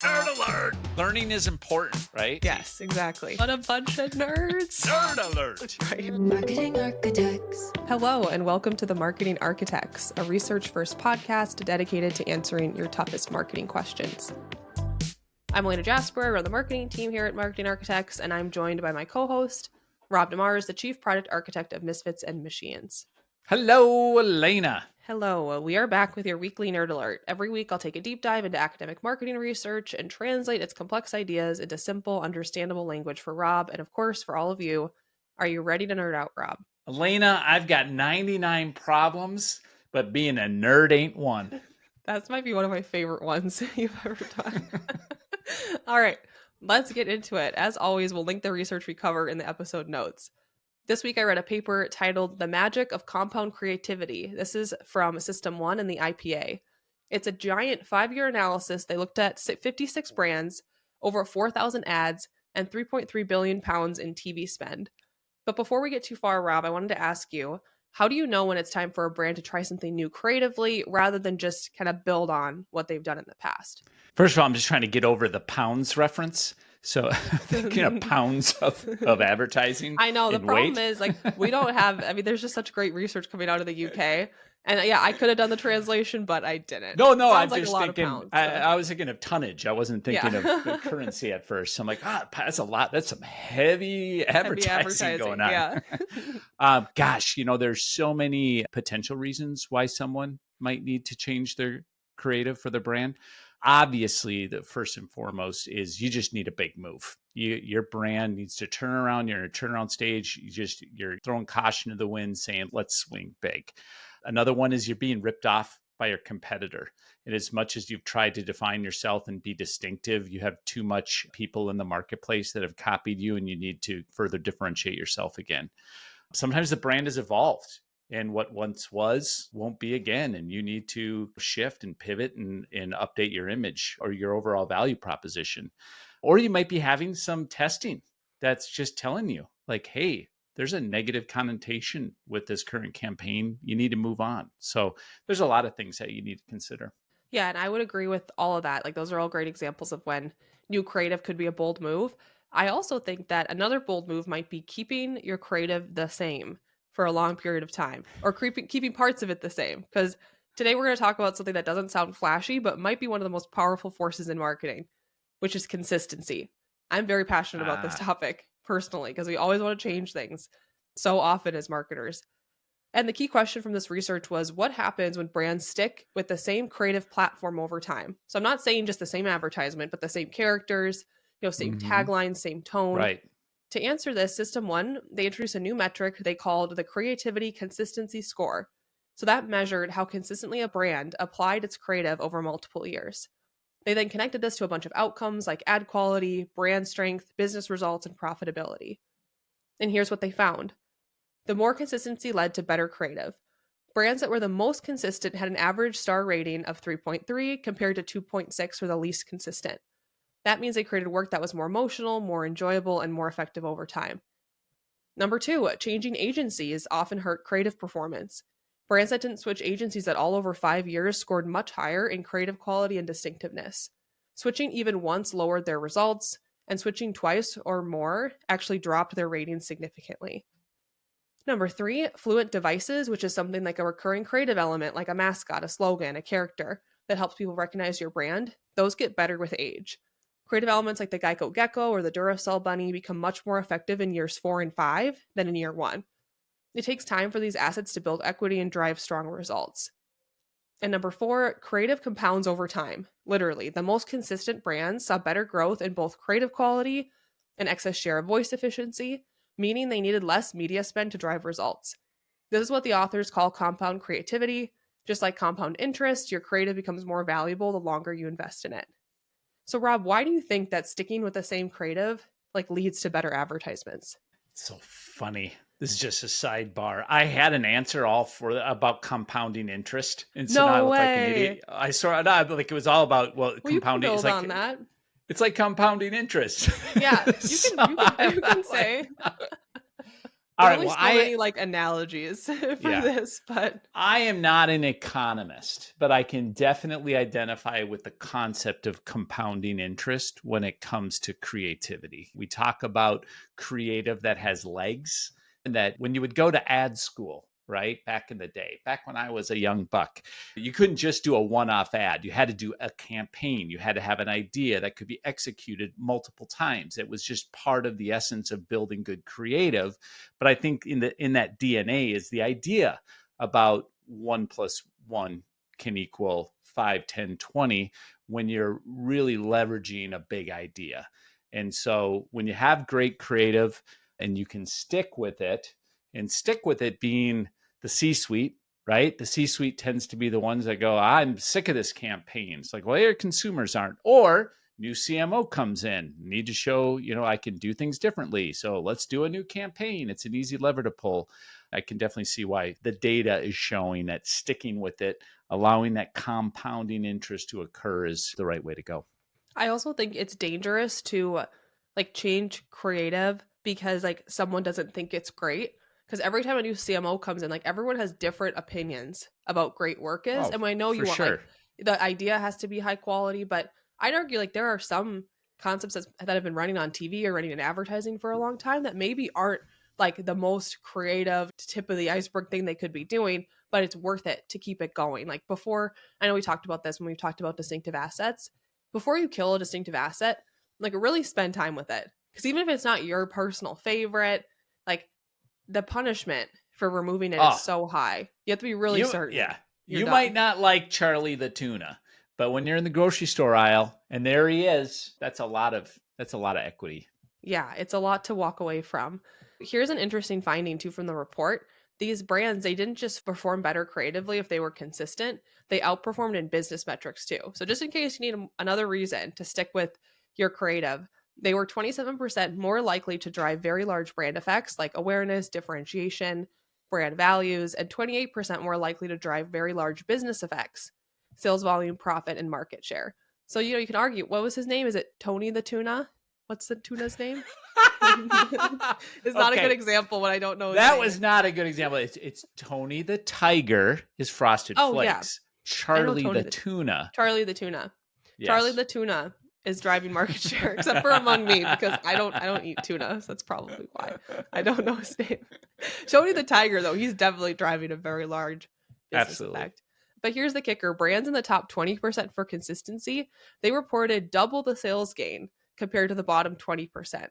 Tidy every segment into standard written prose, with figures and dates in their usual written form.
Nerd alert! Learning is important, right? Yes, exactly. What a bunch of nerds. Nerd alert! Right. Marketing Architects. Hello, and welcome to the Marketing Architects, a research-first podcast dedicated to answering your toughest marketing questions. I'm Elena Jasper, I run the marketing team here at Marketing Architects, and I'm joined by my co-host, Rob DeMars, the Chief Product Architect of Misfits and Machines. Hello, Elena. Hello, we are back with your weekly Nerd Alert. Every week, I'll take a deep dive into academic marketing research and translate its complex ideas into simple, understandable language for Rob, and of course, for all of you. Are you ready to nerd out, Rob? Elena, I've got 99 problems, but being a nerd ain't one. That might be one of my favorite ones you've ever done. All right, let's get into it. As always, we'll link the research we cover in the episode notes. This week, I read a paper titled The Magic of Compound Creativity. This is from System1 and the IPA. It's a giant 5-year analysis. They looked at 56 brands, over 4,000 ads, and 3.3 billion pounds in TV spend. But before we get too far, Rob, I wanted to ask you, how do you know when it's time for a brand to try something new creatively rather than just kind of build on what they've done in the past? First of all, I'm just trying to get over the pounds reference. So thinking of pounds of advertising. I know. The problem weight. is, like, we don't have, I mean, there's just such great research coming out of the UK. And yeah, I could have done the translation, but I didn't. No, Sounds I'm like just a lot thinking, of pounds, I was thinking of tonnage. I wasn't thinking of the currency at first. I'm like, that's a lot. That's some heavy advertising going on. Yeah. Gosh, there's so many potential reasons why someone might need to change their creative for the brand. Obviously, the first and foremost is you just need a big move. Your brand needs to turn around. You're in a turnaround stage. You're throwing caution to the wind saying, let's swing big. Another one is you're being ripped off by your competitor. And as much as you've tried to define yourself and be distinctive, you have too much people in the marketplace that have copied you and you need to further differentiate yourself again. Sometimes the brand has evolved. And what once was won't be again. And you need to shift and pivot and update your image or your overall value proposition. Or you might be having some testing that's just telling you like, hey, there's a negative connotation with this current campaign. You need to move on. So there's a lot of things that you need to consider. Yeah, and I would agree with all of that. Like, those are all great examples of when new creative could be a bold move. I also think that another bold move might be keeping your creative the same for a long period of time, or keeping parts of it the same. Because today we're going to talk about something that doesn't sound flashy, but might be one of the most powerful forces in marketing, which is consistency. I'm very passionate about this topic personally, because we always want to change things so often as marketers. And the key question from this research was, what happens when brands stick with the same creative platform over time? So I'm not saying just the same advertisement, but the same characters, same tagline, same tone. Right. To answer this, System1, they introduced a new metric they called the Creativity Consistency Score. So that measured how consistently a brand applied its creative over multiple years. They then connected this to a bunch of outcomes like ad quality, brand strength, business results, and profitability. And here's what they found. The more consistency led to better creative. Brands that were the most consistent had an average star rating of 3.3 compared to 2.6 for the least consistent. That means they created work that was more emotional, more enjoyable, and more effective over time. Number 2, changing agencies often hurt creative performance. Brands that didn't switch agencies at all over 5 years scored much higher in creative quality and distinctiveness. Switching even once lowered their results, and switching twice or more actually dropped their ratings significantly. Number 3, fluent devices, which is something like a recurring creative element like a mascot, a slogan, a character that helps people recognize your brand. Those get better with age. Creative elements like the Geico Gecko or the Duracell Bunny become much more effective in years 4 and 5 than in year 1. It takes time for these assets to build equity and drive strong results. And number 4, creative compounds over time. Literally, the most consistent brands saw better growth in both creative quality and excess share of voice efficiency, meaning they needed less media spend to drive results. This is what the authors call compound creativity. Just like compound interest, your creative becomes more valuable the longer you invest in it. So Rob, why do you think that sticking with the same creative leads to better advertisements? It's so funny. This is just a sidebar. I had an answer about compounding interest. And so no now I look way. like an idiot. I saw it it was all about compounding. You can build on that. It's like compounding interest. Yeah, you can say. All There's right. only Well, so many like analogies for yeah. this, but I am not an economist, but I can definitely identify with the concept of compounding interest when it comes to creativity. We talk about creative that has legs, and that when you would go to ad school, right, back in the day, back when I was a young buck, you couldn't just do a one off ad. You had to do a campaign. You had to have an idea that could be executed multiple times. It was just part of the essence of building good creative. But I think in that DNA is the idea about 1 + 1 can equal 5, 10, 20 when you're really leveraging a big idea. And so when you have great creative and you can stick with it, and stick with it being the C-suite, right? The C-suite tends to be the ones that go, I'm sick of this campaign. It's like, well, your consumers aren't. Or new CMO comes in, need to show, I can do things differently. So let's do a new campaign. It's an easy lever to pull. I can definitely see why the data is showing that sticking with it, allowing that compounding interest to occur is the right way to go. I also think it's dangerous to like change creative because like someone doesn't think it's great. Because every time a new CMO comes in, like everyone has different opinions about great work is. Oh, And I know you for want sure. like the idea has to be high quality, but I'd argue like there are some concepts that have been running on TV or running in advertising for a long time that maybe aren't like the most creative tip of the iceberg thing they could be doing, but it's worth it to keep it going. Like before, I know we talked about this when we talked about distinctive assets. Before you kill a distinctive asset, like really spend time with it. Because even if it's not your personal favorite, like the punishment for removing it is so high. You have to be really certain. Yeah. You're You done. might not like Charlie the tuna, but when you're in the grocery store aisle and there he is, that's a lot of equity. Yeah, it's a lot to walk away from. Here's an interesting finding too from the report. These brands, they didn't just perform better creatively if they were consistent, they outperformed in business metrics too. So just in case you need another reason to stick with your creative, they were 27% more likely to drive very large brand effects like awareness, differentiation, brand values, and 28% more likely to drive very large business effects, sales volume, profit, and market share. So, you can argue, what was his name? Is it Tony the Tuna? What's the tuna's name? It's not a good example when I don't know his That name. was not a good example. It's Tony the Tiger is Frosted Flakes. Yeah. Charlie the Tuna. Charlie the Tuna. Yes. Charlie the Tuna is driving market share, except for among me because I don't eat tuna. So that's probably why I don't know his name. Tony the Tiger, though, he's definitely driving a very large business effect. But here's the kicker. Brands in the top 20% for consistency, they reported double the sales gain compared to the bottom 20%.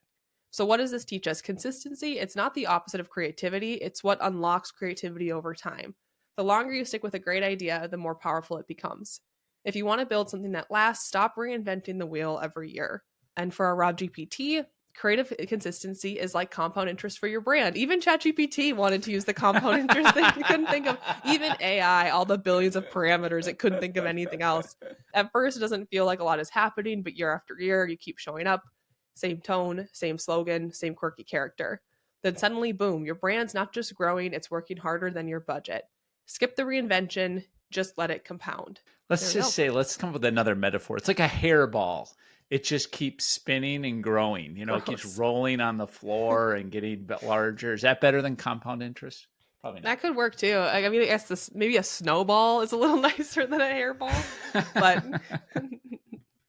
So what does this teach us? Consistency, it's not the opposite of creativity. It's what unlocks creativity over time. The longer you stick with a great idea, the more powerful it becomes. If you want to build something that lasts, stop reinventing the wheel every year. And for our Rob GPT, creative consistency is like compound interest for your brand. Even ChatGPT wanted to use the compound interest thing. You couldn't think of, even AI, all the billions of parameters, it couldn't think of anything else. At first, it doesn't feel like a lot is happening, but year after year, you keep showing up. Same tone, same slogan, same quirky character. Then suddenly, boom, your brand's not just growing, it's working harder than your budget. Skip the reinvention, just let it compound. Let's come up with another metaphor. It's like a hairball. It just keeps spinning and growing. It keeps rolling on the floor and getting larger. Is that better than compound interest? Probably not. That could work too. I mean, I guess maybe a snowball is a little nicer than a hairball, but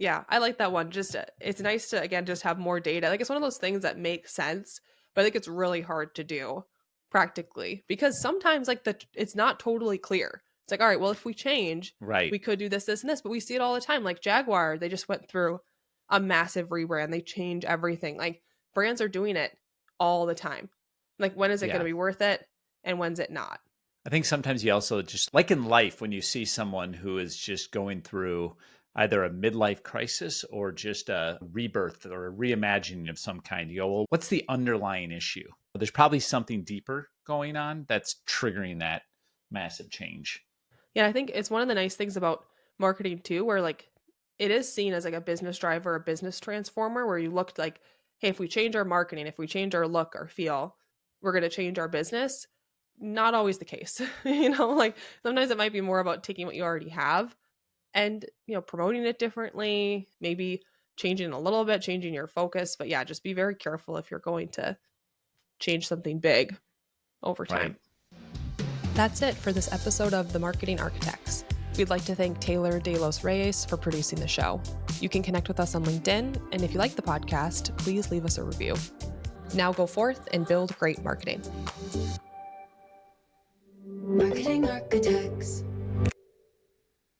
yeah, I like that one. Just it's nice to again just have more data. Like it's one of those things that makes sense, but I think it's really hard to do practically because sometimes like it's not totally clear. It's like, all right, well, if we change, we could do this, this, and this, but we see it all the time. Like Jaguar, they just went through a massive rebrand. They change everything. Like brands are doing it all the time. Like when is it going to be worth it and when's it not? I think sometimes you also just like in life when you see someone who is just going through either a midlife crisis or just a rebirth or a reimagining of some kind. You go, well, what's the underlying issue? There's probably something deeper going on that's triggering that massive change. Yeah, I think it's one of the nice things about marketing too, where like it is seen as like a business driver, a business transformer, where you looked like, hey, if we change our marketing, if we change our look, our feel, we're going to change our business. Not always the case. Like sometimes it might be more about taking what you already have and, promoting it differently, maybe changing a little bit, changing your focus. But yeah, just be very careful if you're going to change something big. over time. Right. That's it for this episode of The Marketing Architects. We'd like to thank Taylor De Los Reyes for producing the show. You can connect with us on LinkedIn, and if you like the podcast, please leave us a review. Now go forth and build great marketing. Marketing Architects.